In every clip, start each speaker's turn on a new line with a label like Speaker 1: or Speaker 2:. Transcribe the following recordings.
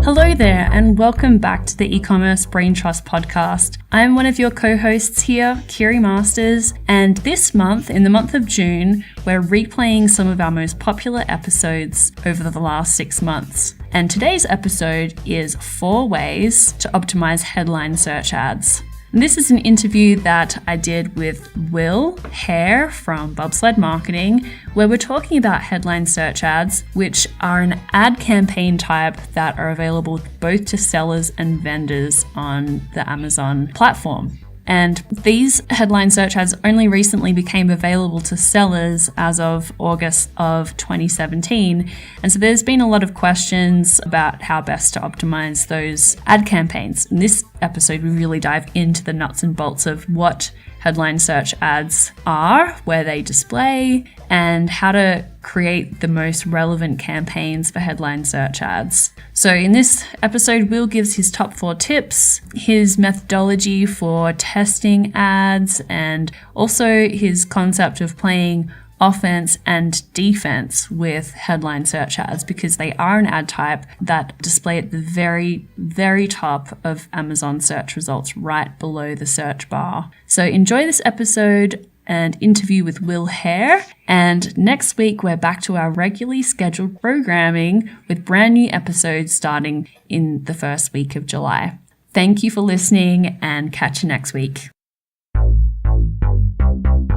Speaker 1: Hello there, and welcome back to the Ecommerce Braintrust podcast. I'm one of your co-hosts here, Kiri Masters, and this month, in the month of June, we're replaying some of our most popular episodes over the last 6 months. And today's episode is 4 ways to optimize headline search ads. And this is an interview that I did with Will Hare from Bobsled Marketing, where we're talking about headline search ads, which are an ad campaign type that are available both to sellers and vendors on the Amazon platform. And these headline search ads only recently became available to sellers as of August of 2017. And so there's been a lot of questions about how best to optimize those ad campaigns. In this episode, we really dive into the nuts and bolts of what headline search ads are, where they display, and how to create the most relevant campaigns for headline search ads. So in this episode, Will gives his top 4 tips, his methodology for testing ads, and also his concept of playing offense and defense with headline search ads, because they are an ad type that display at the very, very top of Amazon search results, right below the search bar. So enjoy this episode and interview with Will Hare. And next week, we're back to our regularly scheduled programming with brand new episodes starting in the first week of July. Thank you for listening, and catch you next week.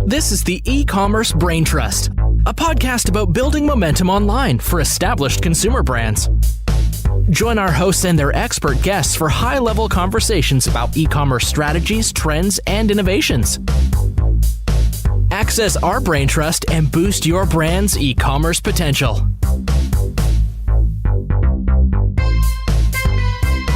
Speaker 2: This is the Ecommerce Braintrust, a podcast about building momentum online for established consumer brands. Join our hosts and their expert guests for high-level conversations about e-commerce strategies, trends, and innovations. Access our Braintrust and boost your brand's e-commerce potential.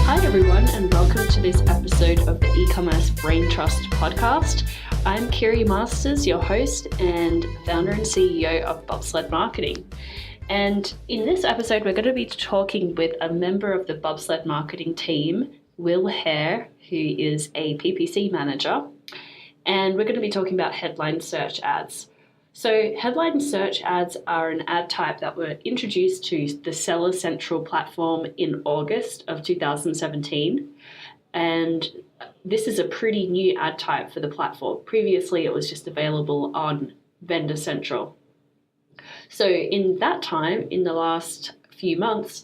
Speaker 1: Hi everyone, and welcome to this episode of the Ecommerce Braintrust podcast. I'm Kiri Masters, your host and founder and CEO of Bobsled Marketing. And in this episode, we're going to be talking with a member of the Bobsled Marketing team, Will Hare, who is a PPC manager. And we're going to be talking about headline search ads. So headline search ads are an ad type that were introduced to the Seller Central platform in August of 2017. And this is a pretty new ad type for the platform. Previously, it was just available on Vendor Central. So in that time, in the last few months,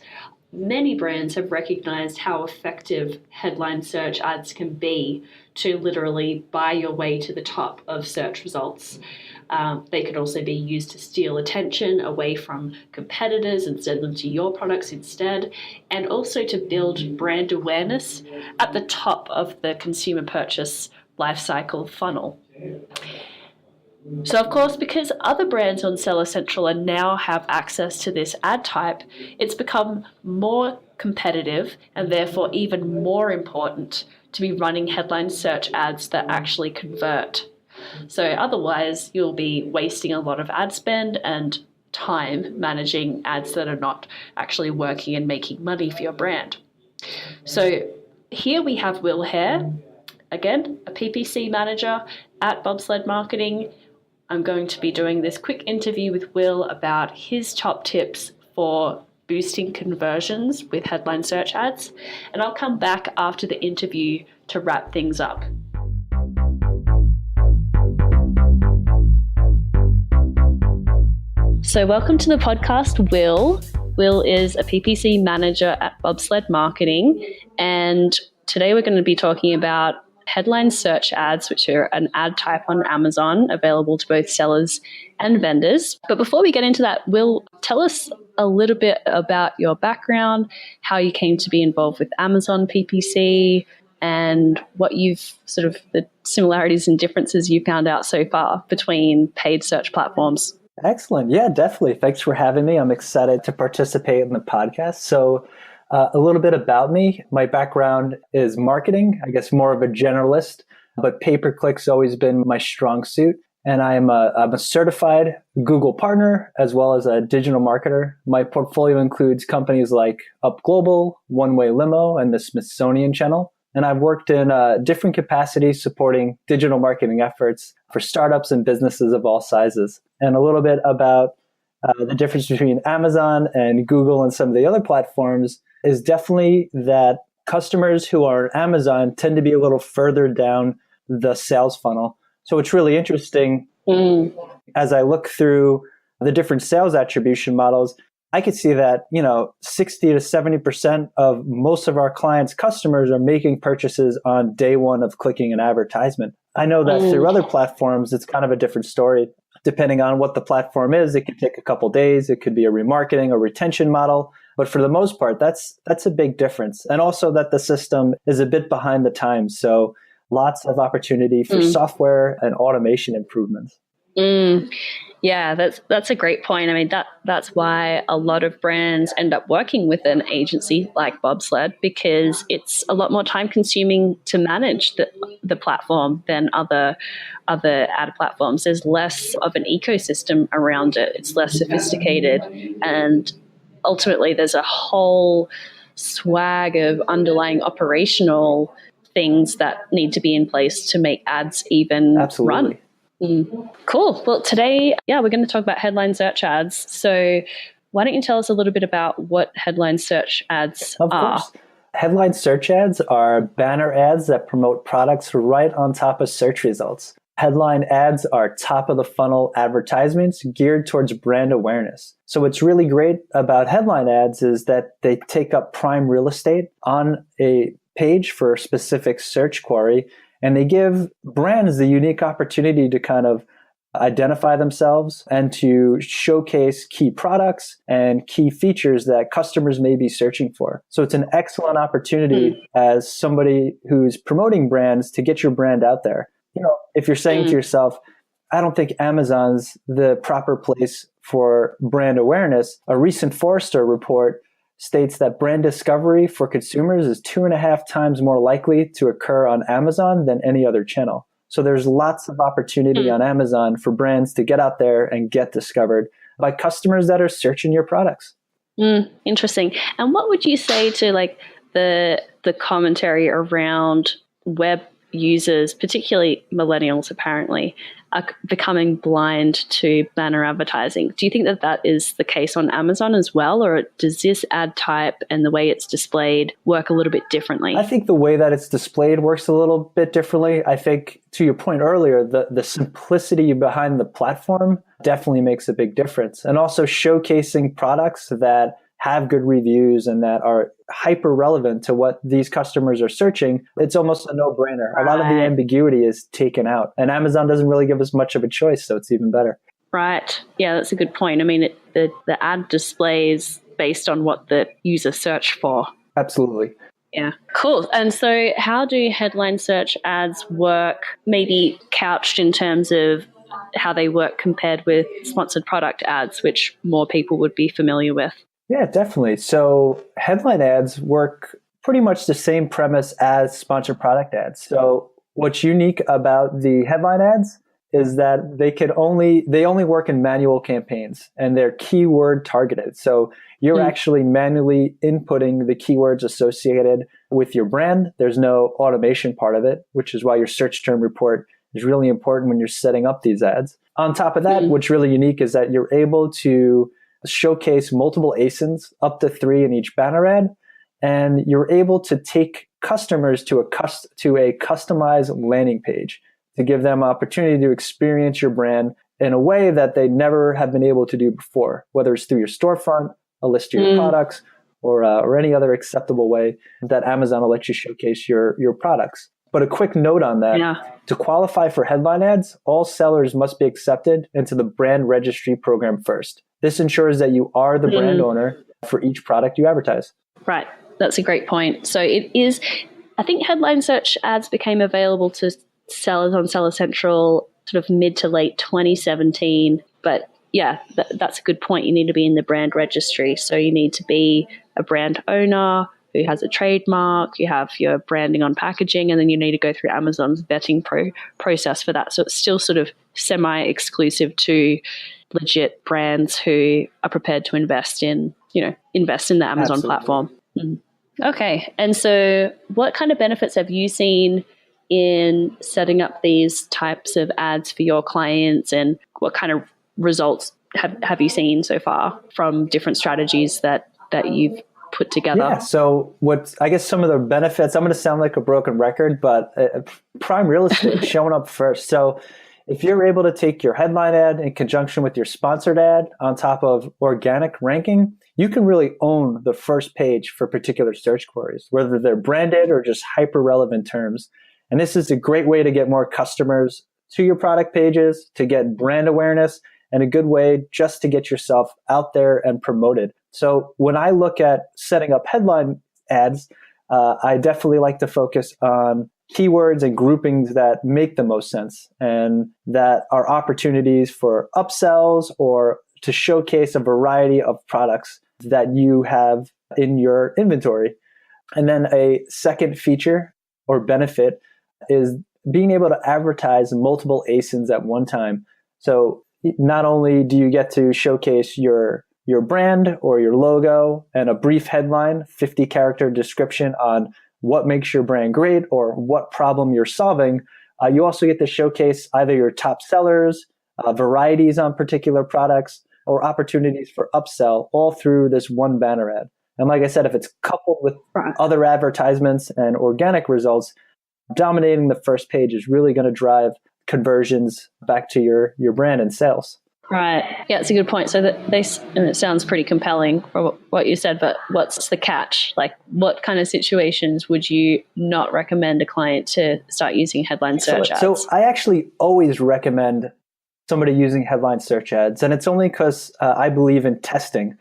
Speaker 1: many brands have recognized how effective headline search ads can be to literally buy your way to the top of search results. They could also be used to steal attention away from competitors and send them to your products instead, and also to build brand awareness at the top of the consumer purchase lifecycle funnel. So of course, because other brands on Seller Central now have access to this ad type, it's become more competitive and therefore even more important to be running headline search ads that actually convert. So otherwise, you'll be wasting a lot of ad spend and time managing ads that are not actually working and making money for your brand. So here we have Will Hare, again, a PPC manager at Bobsled Marketing. I'm going to be doing this quick interview with Will about his top tips for boosting conversions with headline search ads, and I'll come back after the interview to wrap things up. So welcome to the podcast, Will. Will is a PPC manager at Bobsled Marketing, and today we're going to be talking about headline search ads, which are an ad type on Amazon, available to both sellers and vendors. But before we get into that, Will, tell us a little bit about your background, how you came to be involved with Amazon PPC, and what the similarities and differences you found out so far between paid search platforms.
Speaker 3: Excellent. Yeah, definitely. Thanks for having me. I'm excited to participate in the podcast. So a little bit about me. My background is marketing, I guess more of a generalist, but pay-per-click's always been my strong suit. And I'm a certified Google partner as well as a digital marketer. My portfolio includes companies like Up Global, One Way Limo, and the Smithsonian Channel. And I've worked in different capacities supporting digital marketing efforts for startups and businesses of all sizes. And a little bit about the difference between Amazon and Google and some of the other platforms is definitely that customers who are on Amazon tend to be a little further down the sales funnel. So it's really interesting as I look through the different sales attribution models, I could see that, 60 to 70% of most of our clients' customers are making purchases on day one of clicking an advertisement. I know that through other platforms, it's kind of a different story. Depending on what the platform is, it could take a couple days. It could be a remarketing or retention model. But for the most part, that's a big difference. And also that the system is a bit behind the times. So lots of opportunity for software and automation improvements.
Speaker 1: Yeah, that's a great point. I mean, that's why a lot of brands end up working with an agency like Bobsled, because it's a lot more time consuming to manage the platform than other ad platforms. There's less of an ecosystem around it. It's less sophisticated, and ultimately there's a whole swag of underlying operational things that need to be in place to make ads even run. Cool. Well, today, we're going to talk about headline search ads. So why don't you tell us a little bit about what headline search ads are?
Speaker 3: Of course. Headline search ads are banner ads that promote products right on top of search results. Headline ads are top of the funnel advertisements geared towards brand awareness. So what's really great about headline ads is that they take up prime real estate on a page for a specific search query, and they give brands the unique opportunity to kind of identify themselves and to showcase key products and key features that customers may be searching for. So it's an excellent opportunity as somebody who's promoting brands to get your brand out there. If you're saying to yourself, I don't think Amazon's the proper place for brand awareness, a recent Forrester report states that brand discovery for consumers is 2.5 times more likely to occur on Amazon than any other channel. So there's lots of opportunity on Amazon for brands to get out there and get discovered by customers that are searching your products.
Speaker 1: Interesting. And what would you say to like the commentary around web users, particularly millennials apparently, are becoming blind to banner advertising? Do you think that is the case on Amazon as well, or does this ad type and the way it's displayed work a little bit differently?
Speaker 3: I think the way that it's displayed works a little bit differently. I think, to your point earlier, the simplicity behind the platform definitely makes a big difference. And also showcasing products that have good reviews and that are hyper relevant to what these customers are searching, it's almost a no-brainer. A lot of the ambiguity is taken out, and Amazon doesn't really give us much of a choice, so it's even better.
Speaker 1: Right. Yeah, that's a good point. I mean, the ad displays based on what the user searched for.
Speaker 3: Absolutely.
Speaker 1: Yeah, cool. And so how do headline search ads work, maybe couched in terms of how they work compared with sponsored product ads, which more people would be familiar with?
Speaker 3: Yeah, definitely. So headline ads work pretty much the same premise as sponsored product ads. So what's unique about the headline ads is that they only work in manual campaigns, and they're keyword targeted. So you're actually manually inputting the keywords associated with your brand. There's no automation part of it, which is why your search term report is really important when you're setting up these ads. On top of that, what's really unique is that you're able to showcase multiple ASINs, up to 3 in each banner ad, and you're able to take customers to a customized landing page to give them opportunity to experience your brand in a way that they never have been able to do before, whether it's through your storefront, a list of your products, or any other acceptable way that Amazon will let you showcase your products. But a quick note on that, to qualify for headline ads, all sellers must be accepted into the brand registry program first. This ensures that you are the brand owner for each product you advertise.
Speaker 1: Right. That's a great point. So it is, I think headline search ads became available to sellers on Seller Central sort of mid to late 2017. But yeah, that's a good point. You need to be in the brand registry. So you need to be a brand owner who has a trademark, you have your branding on packaging, and then you need to go through Amazon's vetting process for that. So it's still sort of semi-exclusive to legit brands who are prepared to invest in the Amazon platform. Okay. And so what kind of benefits have you seen in setting up these types of ads for your clients, and what kind of results have you seen so far from different strategies that you've put together?
Speaker 3: Yeah. So I guess some of the benefits, I'm going to sound like a broken record, but prime real estate showing up first. So if you're able to take your headline ad in conjunction with your sponsored ad on top of organic ranking, you can really own the first page for particular search queries, whether they're branded or just hyper relevant terms. And this is a great way to get more customers to your product pages, to get brand awareness, and a good way just to get yourself out there and promoted. So when I look at setting up headline ads, I definitely like to focus on keywords and groupings that make the most sense and that are opportunities for upsells or to showcase a variety of products that you have in your inventory. And then a second feature or benefit is being able to advertise multiple ASINs at one time. So not only do you get to showcase your brand or your logo and a brief headline, 50-character description on what makes your brand great or what problem you're solving, you also get to showcase either your top sellers, varieties on particular products, or opportunities for upsell all through this one banner ad. And like I said, if it's coupled with other advertisements and organic results, dominating the first page is really going to drive conversions back to your brand and sales.
Speaker 1: Right. Yeah, it's a good point. So and it sounds pretty compelling for what you said, but what's the catch? Like, what kind of situations would you not recommend a client to start using headline search ads?
Speaker 3: So I actually always recommend somebody using headline search ads, and it's only because I believe in testing.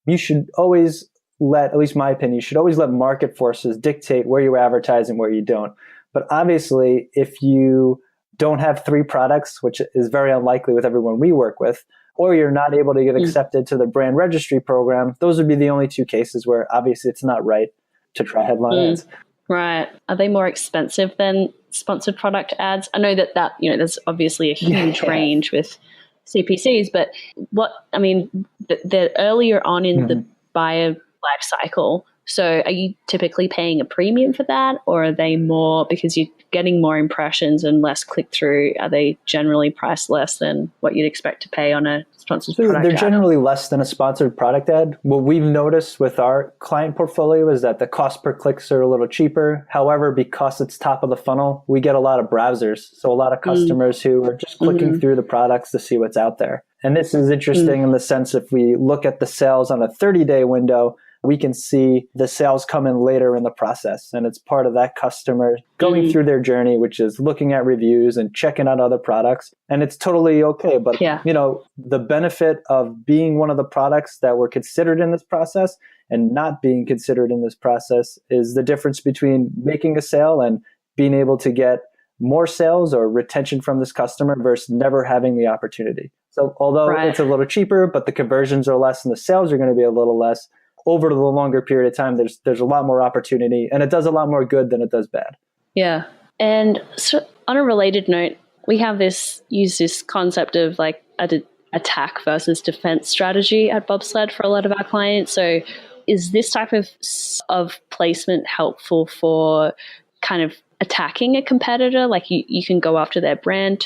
Speaker 3: You should always at least my opinion, you should always let market forces dictate where you advertise and where you don't. But obviously, if you don't have 3 products, which is very unlikely with everyone we work with, or you're not able to get accepted to the brand registry program, those would be the only 2 cases where obviously it's not right to try headline ads.
Speaker 1: Right. Are they more expensive than sponsored product ads? I know that there's obviously a huge range with CPCs, but they're earlier on in the buyer life cycle. So are you typically paying a premium for that, or are they more because you're getting more impressions and less click-through? Are they generally priced less than what you'd expect to pay on a sponsored product ad?
Speaker 3: They're generally less than a sponsored product ad. What we've noticed with our client portfolio is that the cost per clicks are a little cheaper. However, because it's top of the funnel, we get a lot of browsers. So a lot of customers who are just clicking through the products to see what's out there. And this is interesting in the sense if we look at the sales on a 30-day window, we can see the sales come in later in the process. And it's part of that customer going through their journey, which is looking at reviews and checking out other products. And it's totally okay. But, the benefit of being one of the products that were considered in this process and not being considered in this process is the difference between making a sale and being able to get more sales or retention from this customer versus never having the opportunity. So although it's a little cheaper, but the conversions are less and the sales are going to be a little less, over the longer period of time, there's a lot more opportunity, and it does a lot more good than it does bad.
Speaker 1: Yeah. And so on a related note, we have this concept of like attack versus defense strategy at Bobsled for a lot of our clients. So is this type of placement helpful for kind of attacking a competitor? Like you can go after their brand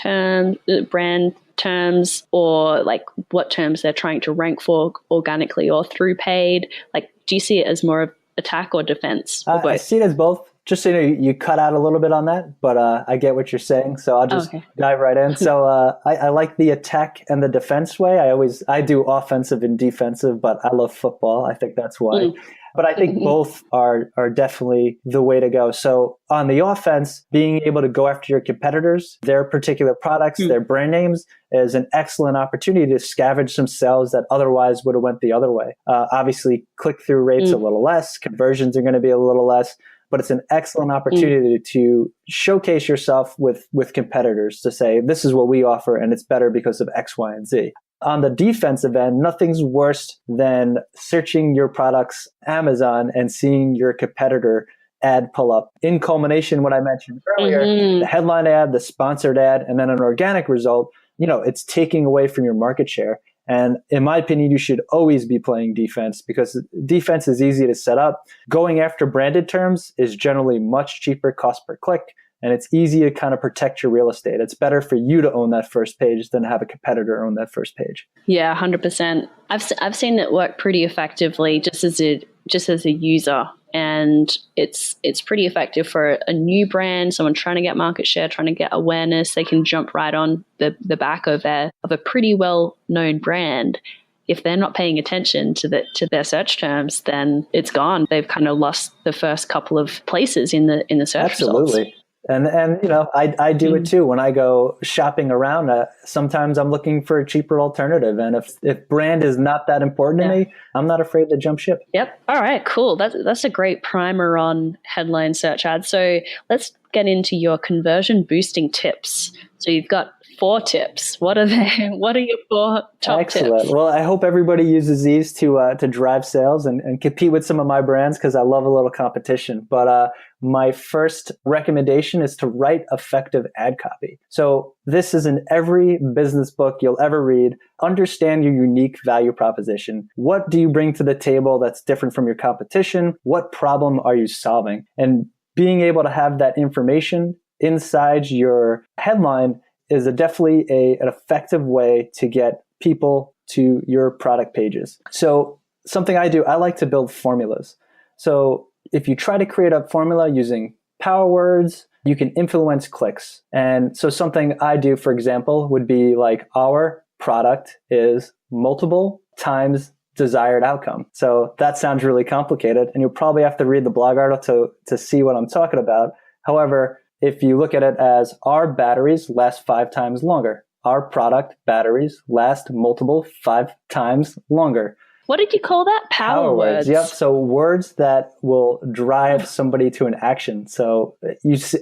Speaker 1: terms or like what terms they're trying to rank for organically or through paid. Like, do you see it as more of attack or defense? Or both?
Speaker 3: I see it as both. Just so you cut out a little bit on that, but I get what you're saying. So I'll just dive right in. So I like the attack and the defense way. I do offensive and defensive, but I love football. I think that's why. But I think both are definitely the way to go. So on the offense, being able to go after your competitors, their particular products, their brand names is an excellent opportunity to scavenge some sales that otherwise would have went the other way. Obviously, click-through rates a little less, conversions are going to be a little less, but it's an excellent opportunity to showcase yourself with competitors to say, this is what we offer and it's better because of X, Y, and Z. On the defensive end, nothing's worse than searching your product's Amazon and seeing your competitor ad pull up. In culmination, what I mentioned earlier, the headline ad, the sponsored ad, and then an organic result, it's taking away from your market share. And in my opinion, you should always be playing defense because defense is easy to set up. Going after branded terms is generally much cheaper cost per click. And it's easy to kind of protect your real estate. It's better for you to own that first page than have a competitor own that first page.
Speaker 1: Yeah, 100%. I've seen it work pretty effectively just as just as a user. And it's pretty effective for a new brand, someone trying to get market share, trying to get awareness. They can jump right on the back of a pretty well-known brand. If they're not paying attention to their search terms, then it's gone. They've kind of lost the first couple of places in the search
Speaker 3: Absolutely.
Speaker 1: results.
Speaker 3: And I do it too. When I go shopping around, sometimes I'm looking for a cheaper alternative. And if brand is not that important to me, I'm not afraid to jump ship.
Speaker 1: Yep. All right, cool. That's a great primer on headline search ads. So let's get into your conversion boosting tips. So you've got 4 tips. What are they? What are your 4 top
Speaker 3: Excellent.
Speaker 1: tips?
Speaker 3: Well, I hope everybody uses these to drive sales and compete with some of my brands, because I love a little competition. But my first recommendation is to write effective ad copy. So this is in every business book you'll ever read. Understand your unique value proposition. What do you bring to the table that's different from your competition? What problem are you solving? And being able to have that information inside your headline is definitely an effective way to get people to your product pages. So something I do, I like to build formulas. So if you try to create a formula using power words, you can influence clicks. And so something I do, for example, would be like, our product is multiple times desired outcome. So that sounds really complicated, and you'll probably have to read the blog article to see what I'm talking about. However, if you look at it as, our batteries last 5 times longer. Our product batteries last multiple 5 times longer.
Speaker 1: What did you call that? Power words.
Speaker 3: Yep. So words that will drive somebody to an action. So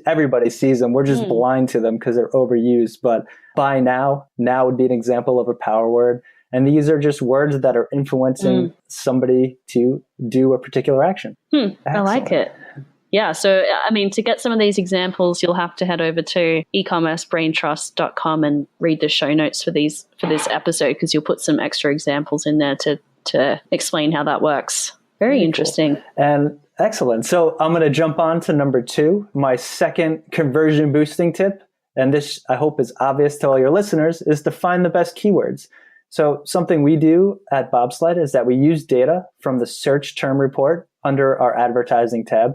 Speaker 3: everybody sees them. We're just blind to them because they're overused. But buy now would be an example of a power word. And these are just words that are influencing somebody to do a particular action.
Speaker 1: I like it. Yeah. So, I mean, to get some of these examples, you'll have to head over to ecommercebraintrust.com and read the show notes for this episode, because you'll put some extra examples in there to explain how that works. Very interesting.
Speaker 3: Cool. And excellent. So I'm going to jump on to number 2, my second conversion boosting tip. And this, I hope, is obvious to all your listeners, is to find the best keywords. So something we do at Bobsled is that we use data from the search term report under our advertising tab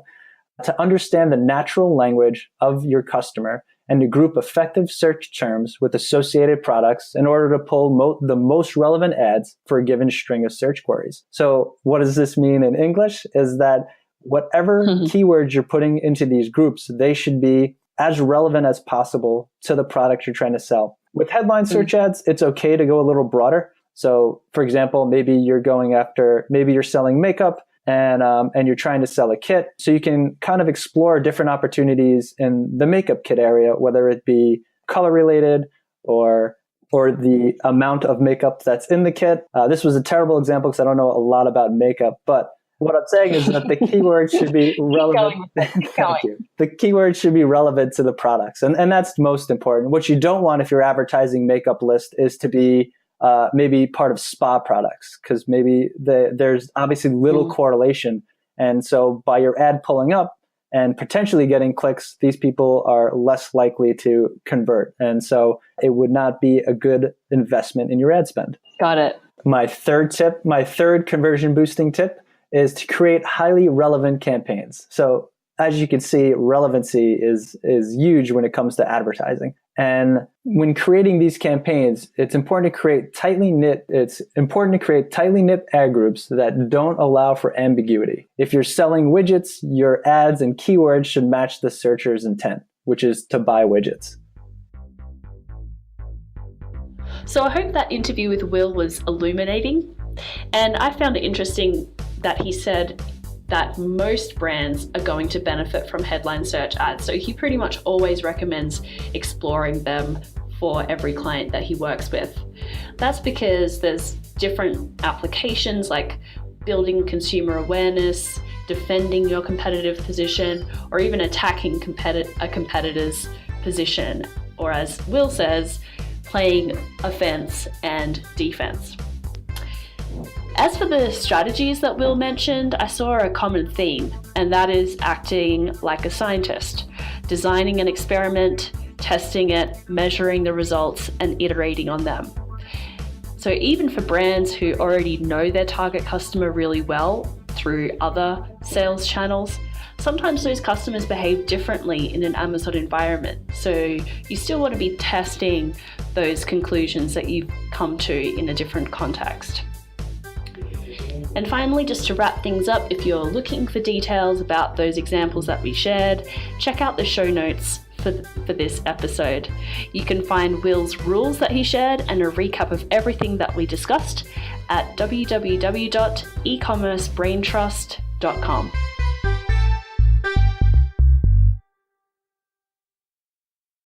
Speaker 3: to understand the natural language of your customer and to group effective search terms with associated products in order to pull the most relevant ads for a given string of search queries. So what does this mean in English? Is that whatever keywords you're putting into these groups, they should be as relevant as possible to the product you're trying to sell. With headline search ads, it's okay to go a little broader. So for example, maybe you're selling makeup, and you're trying to sell a kit. So you can kind of explore different opportunities in the makeup kit area, whether it be color related or the amount of makeup that's in the kit. This was a terrible example because I don't know a lot about makeup, but what I'm saying is that the keywords should be relevant. Thank you. The keywords should be relevant to the products. And that's most important. What you don't want if you're advertising makeup list is to be maybe part of spa products, because maybe there's obviously little correlation. And so by your ad pulling up and potentially getting clicks, these people are less likely to convert. And so it would not be a good investment in your ad spend.
Speaker 1: Got it.
Speaker 3: My third conversion boosting tip is to create highly relevant campaigns. So as you can see, relevancy is huge when it comes to advertising. And when creating these campaigns, it's important to create tightly knit ad groups that don't allow for ambiguity. If you're selling widgets, your ads and keywords should match the searcher's intent, which is to buy widgets.
Speaker 1: So I hope that interview with Will was illuminating. And I found it interesting that he said that most brands are going to benefit from headline search ads. So he pretty much always recommends exploring them for every client that he works with. That's because there's different applications like building consumer awareness, defending your competitive position, or even attacking a competitor's position, or as Will says, playing offense and defense. As for the strategies that Will mentioned, I saw a common theme, and that is acting like a scientist, designing an experiment, testing it, measuring the results, and iterating on them. So even for brands who already know their target customer really well, through other sales channels. Sometimes those customers behave differently in an Amazon environment, so you still want to be testing those conclusions that you've come to in a different context. And finally, just to wrap things up, if you're looking for details about those examples that we shared, check out the show notes for this episode. You can find Will's rules that he shared and a recap of everything that we discussed at www.ecommercebraintrust.com.